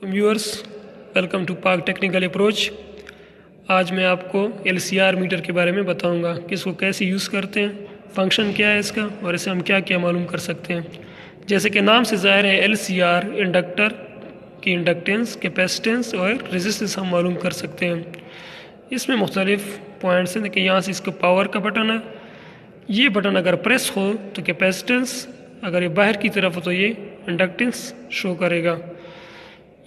Viewers, welcome to पाक technical approach. आज मैं आपको LCR मीटर के बारे में बताऊंगा कि इसको कैसे यूज़ करते हैं, फंक्शन क्या है इसका और इसे हम क्या क्या मालूम कर सकते हैं। जैसे कि नाम से ज़ाहिर है, LCR इंडक्टर की इंडक्टेंस, कैपेसिटेंस और रेजिस्टेंस हम मालूम कर सकते हैं। इसमें मुख्तलिफ पॉइंट्स हैं। देखिए, यहाँ से इसका पावर का बटन है। ये बटन अगर प्रेस हो तो कैपेसिटेंस, अगर ये बाहर की तरफ हो तो ये इंडक्टेंस शो करेगा।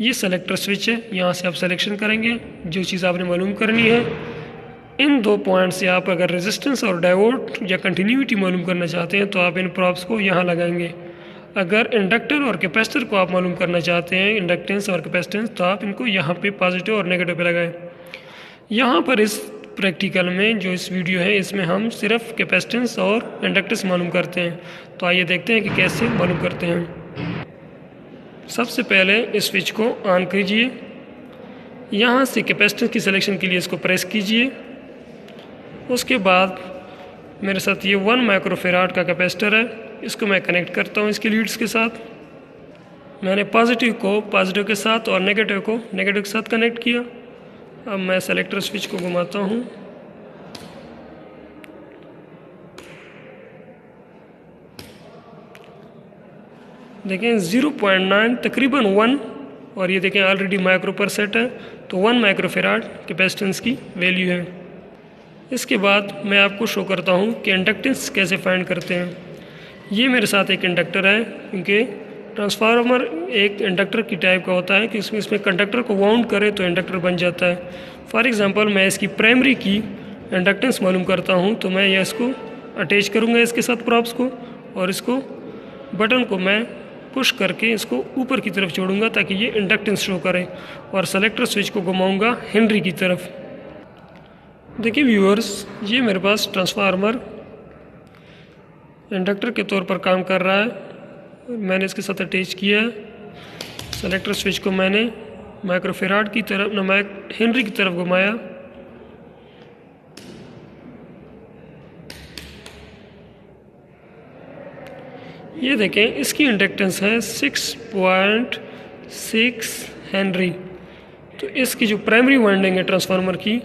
ये सेलेक्टर स्विच है, यहाँ से आप सिलेक्शन करेंगे जो चीज़ आपने मालूम करनी है। इन दो पॉइंट से आप अगर रेजिस्टेंस और डायोड या कंटिन्यूटी मालूम करना चाहते हैं तो आप इन प्रॉप्स को यहाँ लगाएंगे। अगर इंडक्टर और कैपेसिटर को आप मालूम करना चाहते हैं, इंडक्टेंस और कैपेसिटेंस, तो आप इनको यहाँ पे पॉजिटिव और नेगेटिव पे लगाएं। यहाँ पर इस प्रैक्टिकल में जो इस वीडियो है, इसमें हम सिर्फ कैपेसिटेंस और इंडक्टेंस मालूम करते हैं। तो आइए देखते हैं कि कैसे मालूम करते हैं। सबसे पहले इस स्विच को ऑन कीजिए। यहाँ से कैपेसिटेंस की सिलेक्शन के लिए इसको प्रेस कीजिए। उसके बाद मेरे साथ ये 1 माइक्रोफेराड का कैपेसिटर है, इसको मैं कनेक्ट करता हूँ इसके लीड्स के साथ। मैंने पॉजिटिव को पॉजिटिव के साथ और नेगेटिव को नेगेटिव के साथ कनेक्ट किया। अब मैं सेलेक्टर स्विच को घुमाता हूँ। देखें 0.9 तकरीबन 1, और ये देखें ऑलरेडी माइक्रो पर सेट है, तो 1 माइक्रोफेराड कैपेसिटेंस की वैल्यू है। इसके बाद मैं आपको शो करता हूँ कि इंडक्टेंस कैसे फाइंड करते हैं। ये मेरे साथ एक इंडक्टर है, क्योंकि ट्रांसफार्मर एक इंडक्टर की टाइप का होता है कि इसमें कंडक्टर को वाउंड करे तो इंडक्टर बन जाता है। फॉर एग्जांपल, मैं इसकी प्राइमरी की इंडक्टेंस मालूम करता हूँ तो मैं यह इसको अटैच करूँगा इसके साथ प्रॉप्स को, और इसको बटन को मैं पुश करके इसको ऊपर की तरफ छोड़ूंगा ताकि ये इंडक्टेंस शो करे, और सेलेक्टर स्विच को घुमाऊंगा हेनरी की तरफ। देखिए व्यूअर्स, ये मेरे पास ट्रांसफार्मर इंडक्टर के तौर पर काम कर रहा है। मैंने इसके साथ अटैच किया है। सेलेक्टर स्विच को मैंने माइक्रोफेराड की तरफ हेनरी की तरफ घुमाया। ये देखें, इसकी इंडक्टेंस है 6.6 हेनरी। तो इसकी जो प्राइमरी वाइंडिंग है ट्रांसफार्मर की,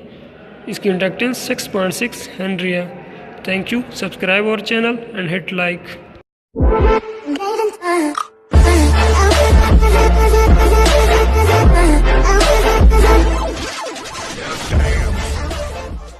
इसकी इंडक्टेंस 6.6 हेनरी है। Thank you. Subscribe our channel and hit like.